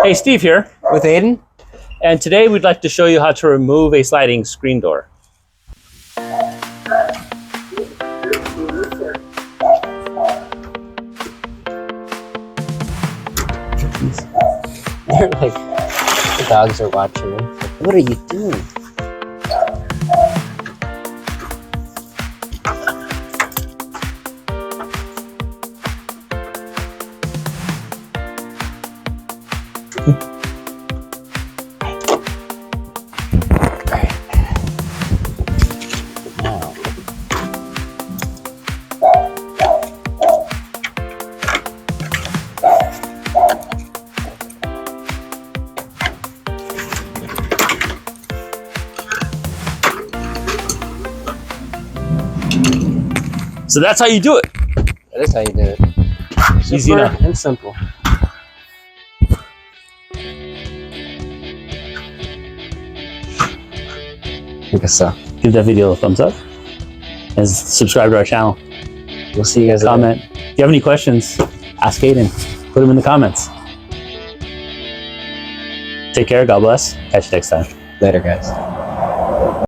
Hey, Steve here, With Aidan? and today we'd like to show you how to remove a sliding screen door. They're like, the dogs are watching me. What are you doing? Now. So that's how you do it. That is how you do it. Easy Super enough. and simple. I guess so. Give that video a thumbs up and subscribe to our channel. We'll see you guys Comment. If you have any questions, ask Aidan. Put them in the comments. Take care. God bless. Catch you next time. later, guys.